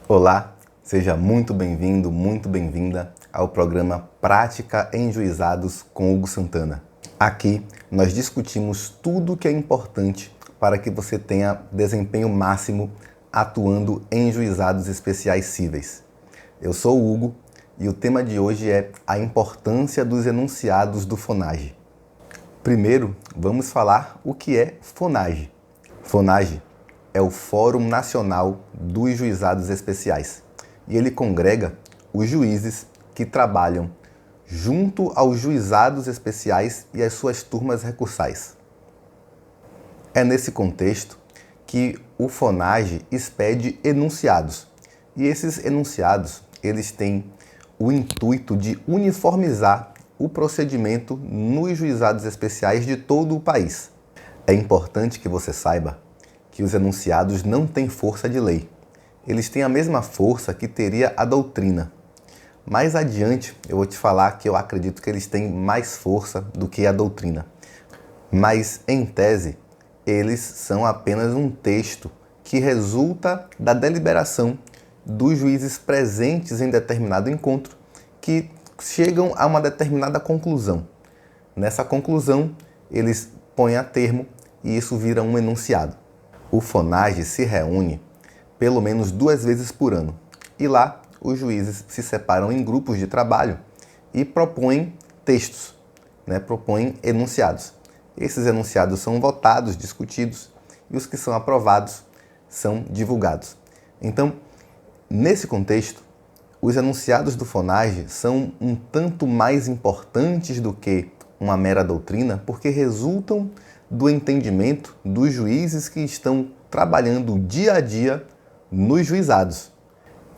Olá, seja muito bem-vindo, muito bem-vinda ao programa Prática em Juizados com Hugo Santana. Aqui nós discutimos tudo o que é importante para que você tenha desempenho máximo atuando em juizados especiais cíveis. Eu sou o Hugo e o tema de hoje é a importância dos enunciados do FONAGE. Primeiro, vamos falar o que é FONAGE. FONAGE é o Fórum Nacional dos Juizados Especiais e ele congrega os juízes que trabalham junto aos juizados especiais e às suas turmas recursais. É nesse contexto que o FONAGE expede enunciados e esses enunciados eles têm o intuito de uniformizar o procedimento nos juizados especiais de todo o país. É importante que você saiba que os enunciados não têm força de lei. Eles têm a mesma força que teria a doutrina. Mais adiante eu vou te falar que eu acredito que eles têm mais força do que a doutrina. Mas, em tese, eles são apenas um texto que resulta da deliberação dos juízes presentes em determinado encontro que chegam a uma determinada conclusão. Nessa conclusão, eles põem a termo e isso vira um enunciado. O FONAGE se reúne pelo menos 2 vezes por ano e lá os juízes se separam em grupos de trabalho e propõem textos, propõem enunciados. Esses enunciados são votados, discutidos e os que são aprovados são divulgados. Então, nesse contexto, os enunciados do FONAGE são um tanto mais importantes do que uma mera doutrina porque resultam do entendimento dos juízes que estão trabalhando dia a dia nos juizados.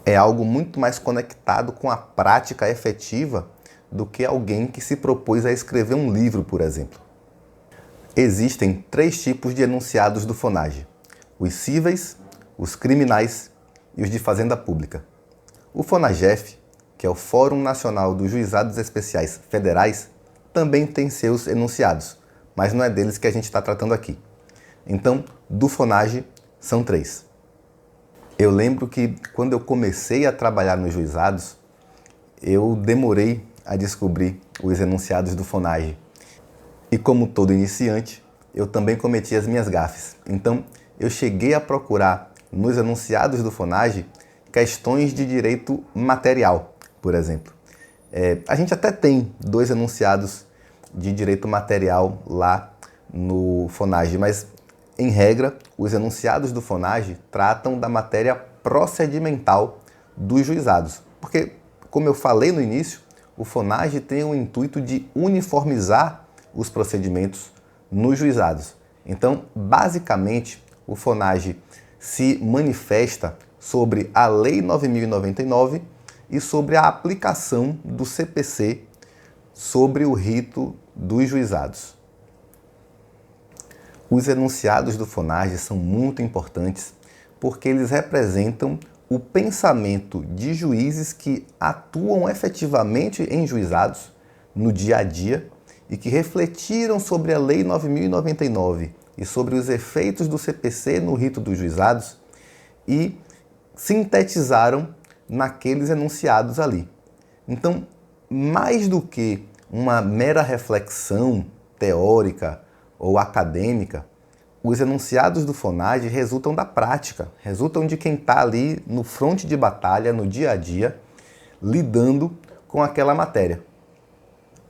É algo muito mais conectado com a prática efetiva do que alguém que se propôs a escrever um livro, por exemplo. Existem 3 tipos de enunciados do FONAGE: os cíveis, os criminais e os de fazenda pública. O FONAGEF, que é o Fórum Nacional dos Juizados Especiais Federais, também tem seus enunciados, mas não é deles que a gente está tratando aqui. Então, do FONAGE, são 3. Eu lembro que quando eu comecei a trabalhar nos juizados, eu demorei a descobrir os enunciados do FONAGE. E como todo iniciante, eu também cometi as minhas gafes. Então, eu cheguei a procurar nos enunciados do FONAGE questões de direito material, por exemplo. A gente até tem 2 enunciados de direito material lá no FONAGE, mas, em regra, os enunciados do FONAGE tratam da matéria procedimental dos juizados. Porque, como eu falei no início, o FONAGE tem o intuito de uniformizar os procedimentos nos juizados. Então, basicamente, o FONAGE se manifesta sobre a Lei 9.099 e sobre a aplicação do CPC sobre o rito dos juizados. Os enunciados do FONAGE são muito importantes porque eles representam o pensamento de juízes que atuam efetivamente em juizados no dia a dia e que refletiram sobre a Lei 9.099 e sobre os efeitos do CPC no rito dos juizados e sintetizaram naqueles enunciados ali. Então, mais do que uma mera reflexão teórica ou acadêmica, os enunciados do FONAGE resultam da prática, resultam de quem está ali no fronte de batalha, no dia a dia, lidando com aquela matéria.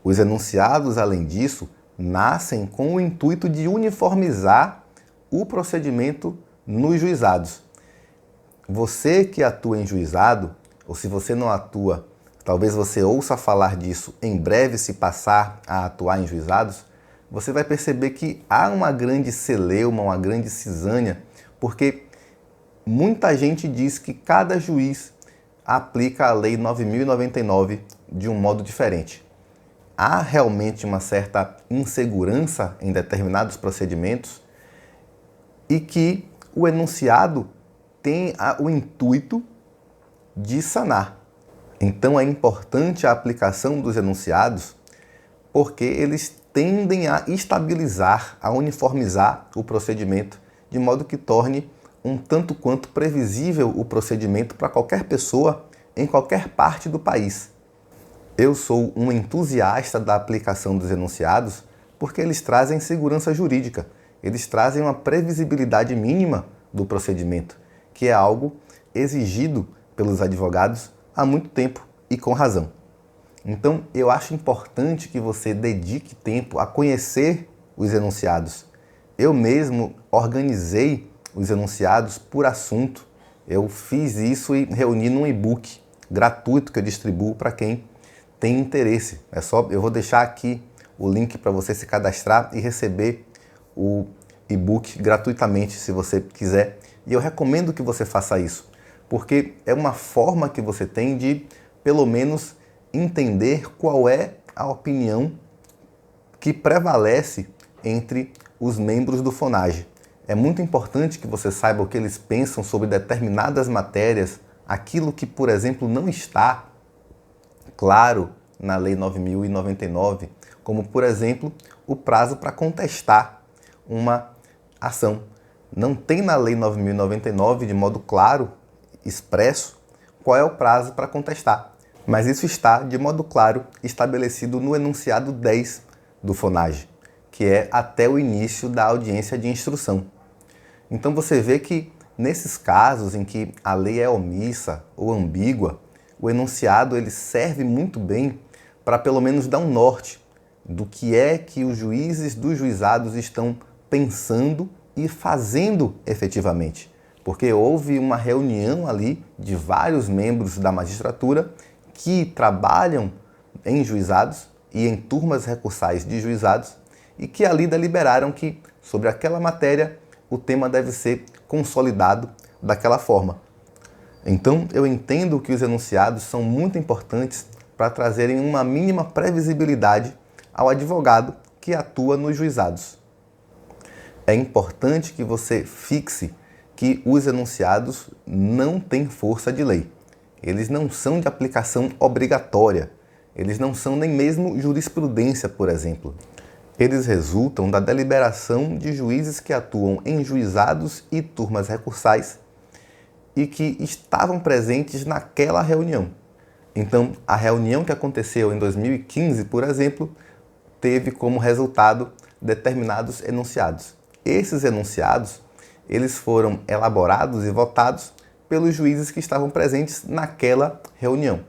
Os enunciados, além disso, nascem com o intuito de uniformizar o procedimento nos juizados. Você que atua em juizado, ou se você não atua, talvez você ouça falar disso em breve se passar a atuar em juizados, você vai perceber que há uma grande celeuma, uma grande cisânia, porque muita gente diz que cada juiz aplica a Lei 9.099 de um modo diferente. Há realmente uma certa insegurança em determinados procedimentos e que o enunciado tem o intuito de sanar. Então é importante a aplicação dos enunciados porque eles tendem a estabilizar, a uniformizar o procedimento de modo que torne um tanto quanto previsível o procedimento para qualquer pessoa em qualquer parte do país. Eu sou um entusiasta da aplicação dos enunciados porque eles trazem segurança jurídica, eles trazem uma previsibilidade mínima do procedimento, que é algo exigido pelos advogados há muito tempo e com razão. Então, eu acho importante que você dedique tempo a conhecer os enunciados. Eu mesmo organizei os enunciados por assunto. Eu fiz isso e reuni num e-book gratuito que eu distribuo para quem tem interesse. Eu vou deixar aqui o link para você se cadastrar e receber o e-book gratuitamente, se você quiser. E eu recomendo que você faça isso, porque é uma forma que você tem de, pelo menos, entender qual é a opinião que prevalece entre os membros do FONAGE. É muito importante que você saiba o que eles pensam sobre determinadas matérias, aquilo que, por exemplo, não está claro na Lei 9.099, como, por exemplo, o prazo para contestar uma ação. Não tem na Lei 9.099, de modo claro, expresso, qual é o prazo para contestar. Mas isso está, de modo claro, estabelecido no enunciado 10 do FONAGE, que é até o início da audiência de instrução. Então você vê que, nesses casos em que a lei é omissa ou ambígua, o enunciado ele serve muito bem para pelo menos dar um norte do que é que os juízes dos juizados estão pensando e fazendo efetivamente. Porque houve uma reunião ali de vários membros da magistratura que trabalham em juizados e em turmas recursais de juizados e que ali deliberaram que, sobre aquela matéria, o tema deve ser consolidado daquela forma. Então, eu entendo que os enunciados são muito importantes para trazerem uma mínima previsibilidade ao advogado que atua nos juizados. É importante que você fixe que os enunciados não têm força de lei. Eles não são de aplicação obrigatória. Eles não são nem mesmo jurisprudência, por exemplo. Eles resultam da deliberação de juízes que atuam em juizados e turmas recursais e que estavam presentes naquela reunião. Então, a reunião que aconteceu em 2015, por exemplo, teve como resultado determinados enunciados. Esses enunciados, eles foram elaborados e votados pelos juízes que estavam presentes naquela reunião.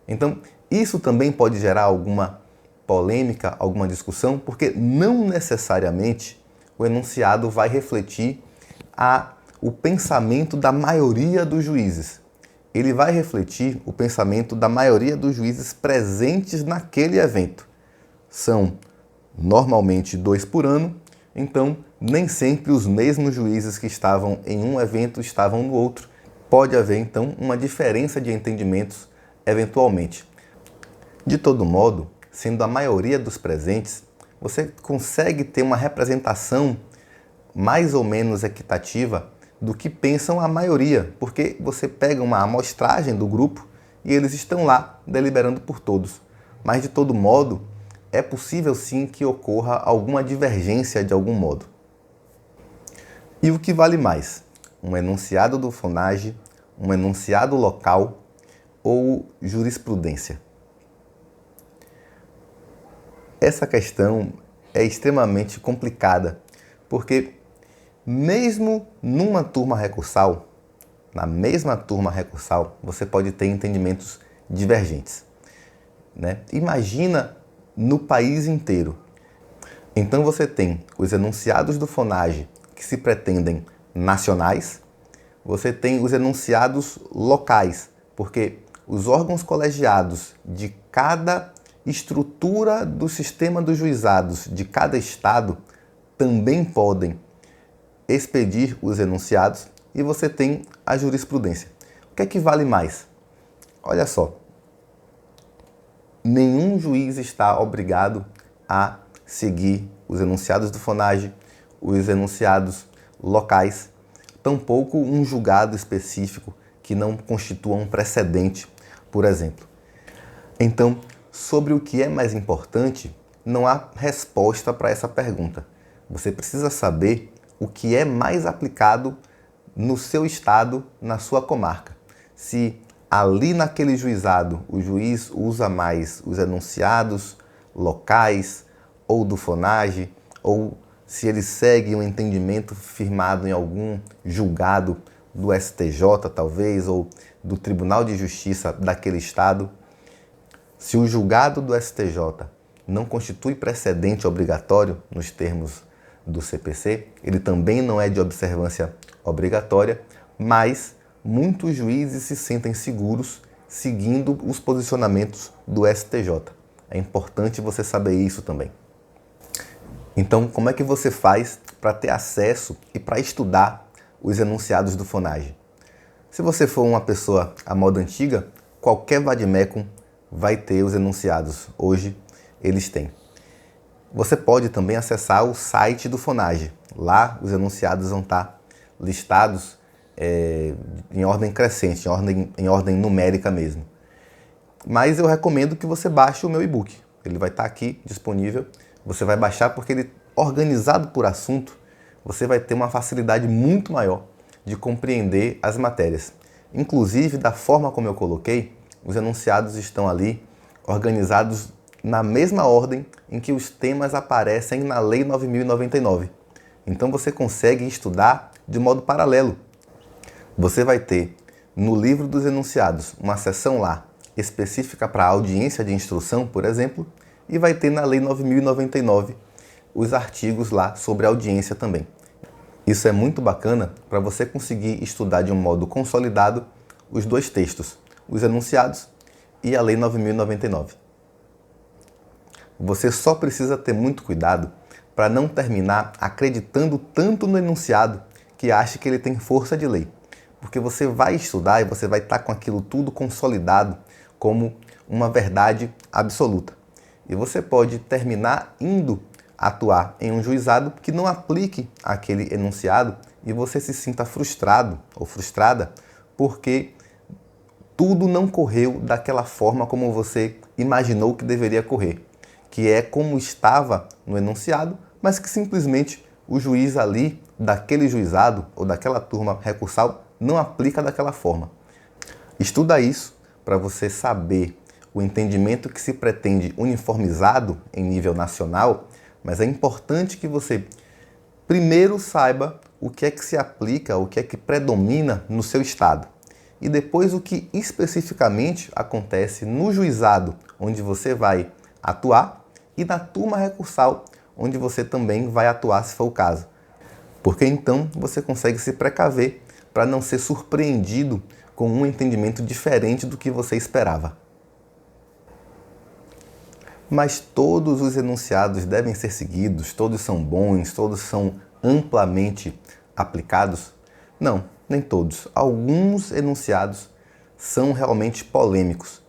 Então, isso também pode gerar alguma polêmica, alguma discussão, porque não necessariamente o enunciado vai refletir o pensamento da maioria dos juízes. Ele vai refletir o pensamento da maioria dos juízes presentes naquele evento. São normalmente 2 por ano, então nem sempre os mesmos juízes que estavam em um evento estavam no outro. Pode haver, então, uma diferença de entendimentos eventualmente. De todo modo, sendo a maioria dos presentes, você consegue ter uma representação mais ou menos equitativa do que pensam a maioria, porque você pega uma amostragem do grupo e eles estão lá deliberando por todos. Mas, de todo modo, é possível sim que ocorra alguma divergência de algum modo. E o que vale mais? Um enunciado do FONAGE, um enunciado local ou jurisprudência? Essa questão é extremamente complicada, porque mesmo numa turma recursal, na mesma turma recursal, você pode ter entendimentos divergentes, né? Imagina no país inteiro. Então você tem os enunciados do FONAGE que se pretendem nacionais, você tem os enunciados locais, porque os órgãos colegiados de cada estrutura do sistema dos juizados de cada estado também podem expedir os enunciados e você tem a jurisprudência. O que é que vale mais? Olha só, nenhum juiz está obrigado a seguir os enunciados do FONAGE, os enunciados locais, tampouco um julgado específico que não constitua um precedente, por exemplo. Então, sobre o que é mais importante, não há resposta para essa pergunta. Você precisa saber o que é mais aplicado no seu estado, na sua comarca. Se ali naquele juizado o juiz usa mais os enunciados locais ou do FONAGE, ou se ele segue um entendimento firmado em algum julgado do STJ, talvez, ou do Tribunal de Justiça daquele estado. Se o julgado do STJ não constitui precedente obrigatório nos termos do CPC, ele também não é de observância obrigatória, mas muitos juízes se sentem seguros seguindo os posicionamentos do STJ. É importante você saber isso também. Então, como é que você faz para ter acesso e para estudar os enunciados do FONAGE? Se você for uma pessoa à moda antiga, qualquer vade-mecum vai ter os enunciados. Hoje, eles têm. Você pode também acessar o site do FONAGE. Lá, os enunciados vão estar listados em ordem crescente, em ordem numérica mesmo. Mas eu recomendo que você baixe o meu e-book. Ele vai estar aqui disponível. Você vai baixar porque ele, organizado por assunto, você vai ter uma facilidade muito maior de compreender as matérias. Inclusive, da forma como eu coloquei, os enunciados estão ali organizados na mesma ordem em que os temas aparecem na Lei 9.099. Então você consegue estudar de modo paralelo. Você vai ter no livro dos enunciados uma seção lá específica para audiência de instrução, por exemplo, e vai ter na Lei 9.099 os artigos lá sobre audiência também. Isso é muito bacana para você conseguir estudar de um modo consolidado os dois textos, os enunciados e a Lei 9.099. Você só precisa ter muito cuidado para não terminar acreditando tanto no enunciado que acha que ele tem força de lei. Porque você vai estudar e você vai estar com aquilo tudo consolidado como uma verdade absoluta. E você pode terminar indo atuar em um juizado que não aplique aquele enunciado e você se sinta frustrado ou frustrada porque tudo não correu daquela forma como você imaginou que deveria correr, que é como estava no enunciado, mas que simplesmente o juiz ali, daquele juizado ou daquela turma recursal, não aplica daquela forma. Estuda isso para você saber o entendimento que se pretende uniformizado em nível nacional, mas é importante que você primeiro saiba o que é que se aplica, o que é que predomina no seu estado. E depois o que especificamente acontece no juizado onde você vai atuar e na turma recursal onde você também vai atuar se for o caso. Porque então você consegue se precaver para não ser surpreendido com um entendimento diferente do que você esperava. Mas todos os enunciados devem ser seguidos, todos são bons, todos são amplamente aplicados? Não, nem todos. Alguns enunciados são realmente polêmicos.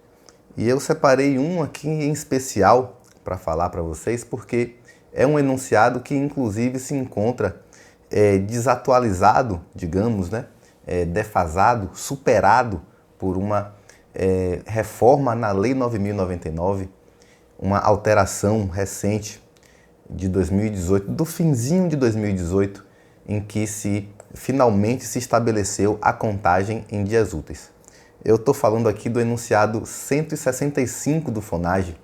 E eu separei um aqui em especial para falar para vocês, porque é um enunciado que inclusive se encontra desatualizado, digamos, né? Defasado, superado por uma reforma na Lei 9.099, uma alteração recente de 2018, do finzinho de 2018, em que finalmente se estabeleceu a contagem em dias úteis. Eu estou falando aqui do enunciado 165 do FONAGE,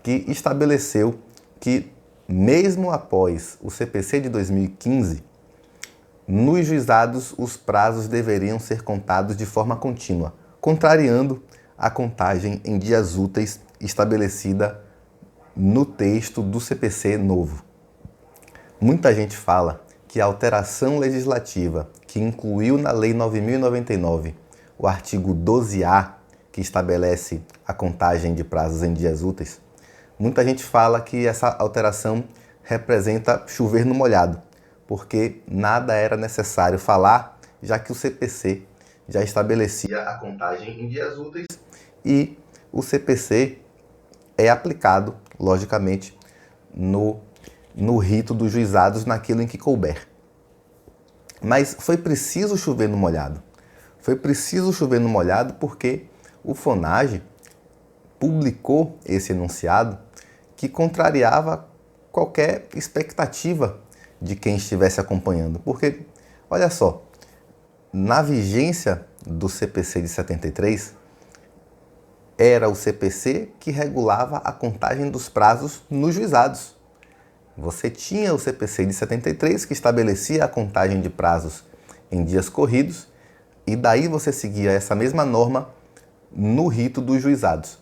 que estabeleceu que, mesmo após o CPC de 2015, nos juizados os prazos deveriam ser contados de forma contínua, contrariando a contagem em dias úteis estabelecida no texto do CPC novo. Muita gente fala que a alteração legislativa que incluiu na Lei 9.099 o artigo 12A, que estabelece a contagem de prazos em dias úteis, muita gente fala que essa alteração representa chover no molhado, porque nada era necessário falar, já que o CPC já estabelecia a contagem em dias úteis e o CPC é aplicado, logicamente, no rito dos juizados, naquilo em que couber. Mas foi preciso chover no molhado. Foi preciso chover no molhado porque o FONAGE publicou esse enunciado que contrariava qualquer expectativa de quem estivesse acompanhando. Porque, olha só, na vigência do CPC de 73, era o CPC que regulava a contagem dos prazos nos juizados. Você tinha o CPC de 73 que estabelecia a contagem de prazos em dias corridos e daí você seguia essa mesma norma no rito dos juizados.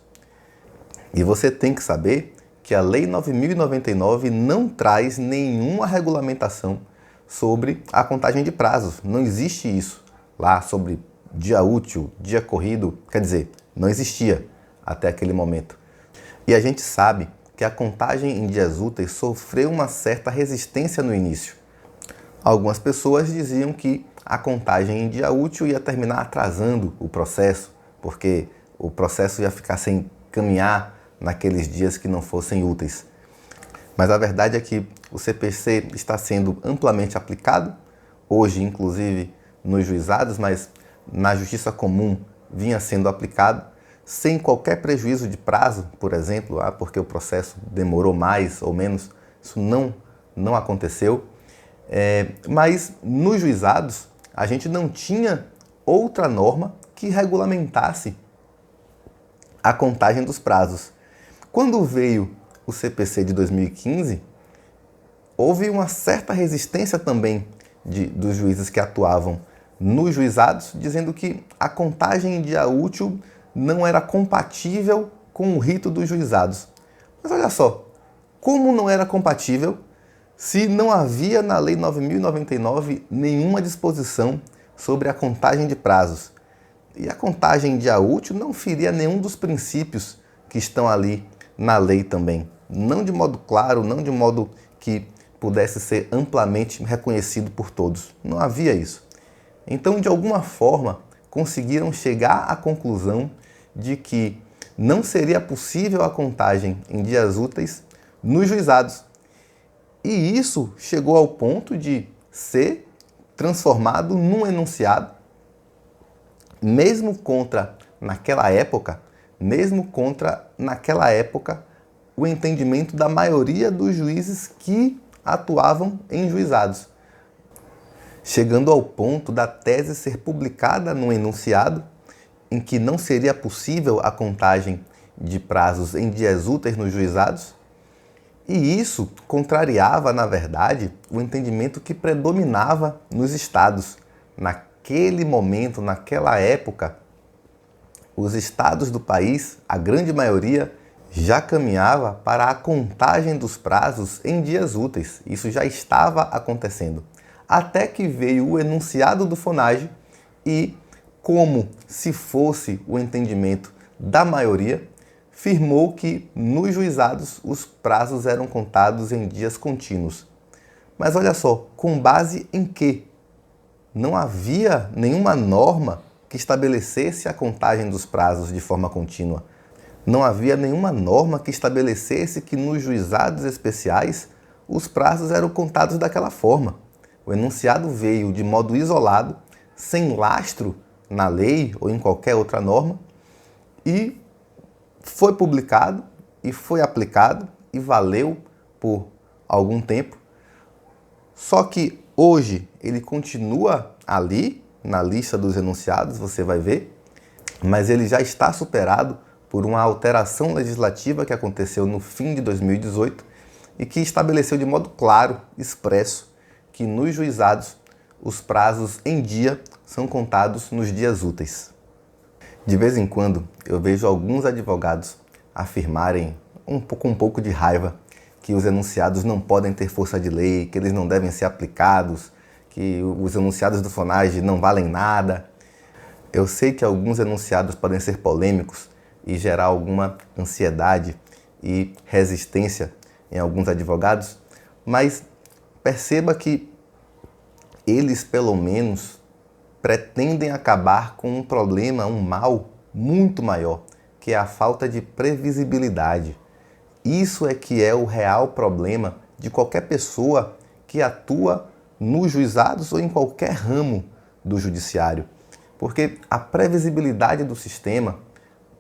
E você tem que saber que a Lei 9.099 não traz nenhuma regulamentação sobre a contagem de prazos. Não existe isso lá sobre dia útil, dia corrido, quer dizer, não existia até aquele momento. E a gente sabe que a contagem em dias úteis sofreu uma certa resistência no início. Algumas pessoas diziam que a contagem em dia útil ia terminar atrasando o processo, porque o processo ia ficar sem caminhar naqueles dias que não fossem úteis. Mas a verdade é que o CPC está sendo amplamente aplicado, hoje inclusive nos juizados, mas na justiça comum vinha sendo aplicado, sem qualquer prejuízo de prazo, por exemplo, porque o processo demorou mais ou menos, isso não aconteceu. Mas nos juizados a gente não tinha outra norma que regulamentasse a contagem dos prazos. Quando veio o CPC de 2015, houve uma certa resistência também dos juízes que atuavam nos juizados, dizendo que a contagem em dia útil não era compatível com o rito dos juizados. Mas olha só, como não era compatível se não havia na Lei 9.099 nenhuma disposição sobre a contagem de prazos? E a contagem em dia útil não feria nenhum dos princípios que estão ali na lei também. Não de modo claro, não de modo que pudesse ser amplamente reconhecido por todos. Não havia isso. Então, de alguma forma, conseguiram chegar à conclusão de que não seria possível a contagem em dias úteis nos juizados. E isso chegou ao ponto de ser transformado num enunciado, mesmo contra naquela época, o entendimento da maioria dos juízes que atuavam em juizados, chegando ao ponto da tese ser publicada num enunciado em que não seria possível a contagem de prazos em dias úteis nos juizados. E isso contrariava, na verdade, o entendimento que predominava nos estados. Naquele momento, naquela época, os estados do país, a grande maioria, já caminhava para a contagem dos prazos em dias úteis. Isso já estava acontecendo. Até que veio o enunciado do FONAGE e, como se fosse o entendimento da maioria, firmou que nos juizados os prazos eram contados em dias contínuos. Mas olha só, com base em quê? Não havia nenhuma norma que estabelecesse a contagem dos prazos de forma contínua. Não havia nenhuma norma que estabelecesse que nos juizados especiais os prazos eram contados daquela forma. O enunciado veio de modo isolado, sem lastro na lei ou em qualquer outra norma, e foi publicado e foi aplicado e valeu por algum tempo. Só que hoje ele continua ali na lista dos enunciados, você vai ver, mas ele já está superado por uma alteração legislativa que aconteceu no fim de 2018 e que estabeleceu de modo claro, expresso, que nos juizados os prazos em dia são contados nos dias úteis. De vez em quando eu vejo alguns advogados afirmarem com um pouco de raiva que os enunciados não podem ter força de lei, que eles não devem ser aplicados, que os enunciados do FONAGE não valem nada. Eu sei que alguns enunciados podem ser polêmicos e gerar alguma ansiedade e resistência em alguns advogados, mas perceba que eles, pelo menos, pretendem acabar com um problema, um mal muito maior, que é a falta de previsibilidade. Isso é que é o real problema de qualquer pessoa que atua nos juizados ou em qualquer ramo do judiciário. Porque a previsibilidade do sistema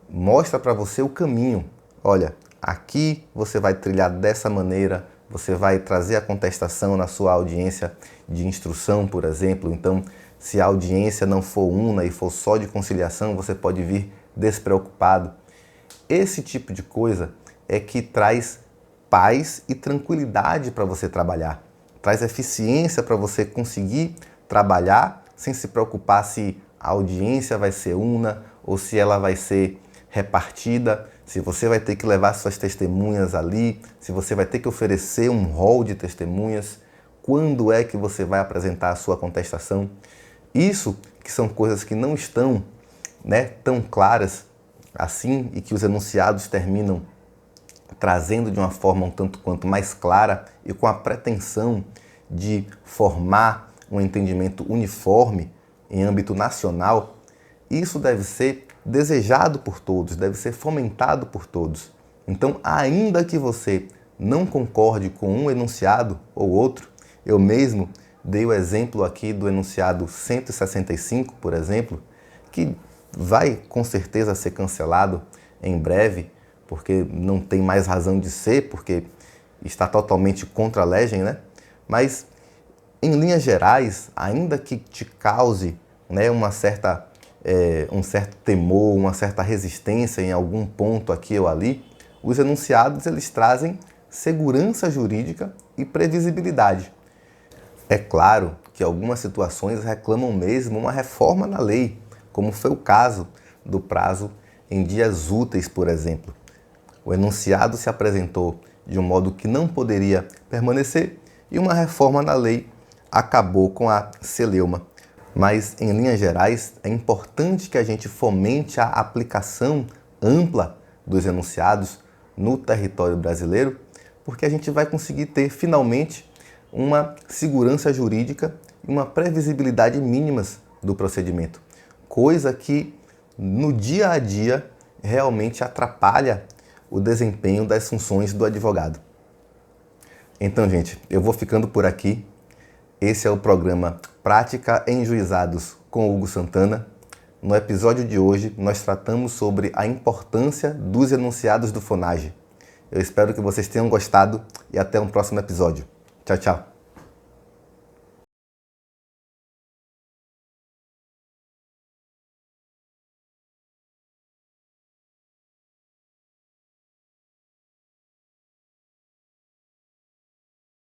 mostra para você o caminho. Olha, aqui você vai trilhar dessa maneira, você vai trazer a contestação na sua audiência de instrução, por exemplo. Então, Se a audiência não for una e for só de conciliação, você pode vir despreocupado. Esse tipo de coisa é que traz paz e tranquilidade para você trabalhar. Traz eficiência para você conseguir trabalhar sem se preocupar se a audiência vai ser una ou se ela vai ser repartida, se você vai ter que levar suas testemunhas ali, se você vai ter que oferecer um rol de testemunhas, quando é que você vai apresentar a sua contestação. Isso que são coisas que não estão, tão claras assim e que os enunciados terminam trazendo de uma forma um tanto quanto mais clara e com a pretensão de formar um entendimento uniforme em âmbito nacional. Isso deve ser desejado por todos, deve ser fomentado por todos. Então, ainda que você não concorde com um enunciado ou outro, eu mesmo dei o exemplo aqui do enunciado 165, por exemplo, que vai com certeza ser cancelado em breve, porque não tem mais razão de ser, porque está totalmente contra a legem, Mas, em linhas gerais, ainda que te cause um certo temor, uma certa resistência em algum ponto aqui ou ali, os enunciados eles trazem segurança jurídica e previsibilidade. É claro que algumas situações reclamam mesmo uma reforma na lei, como foi o caso do prazo em dias úteis, por exemplo. O enunciado se apresentou de um modo que não poderia permanecer e uma reforma na lei acabou com a celeuma. Mas, em linhas gerais, é importante que a gente fomente a aplicação ampla dos enunciados no território brasileiro, porque a gente vai conseguir ter, finalmente, uma segurança jurídica e uma previsibilidade mínimas do procedimento, coisa que, no dia a dia, realmente atrapalha o desempenho das funções do advogado. Então, gente, eu vou ficando por aqui. Esse é o programa Prática em Juizados com Hugo Santana. No episódio de hoje, nós tratamos sobre a importância dos enunciados do FONAGE. Eu espero que vocês tenham gostado e até um próximo episódio. Tchau, tchau.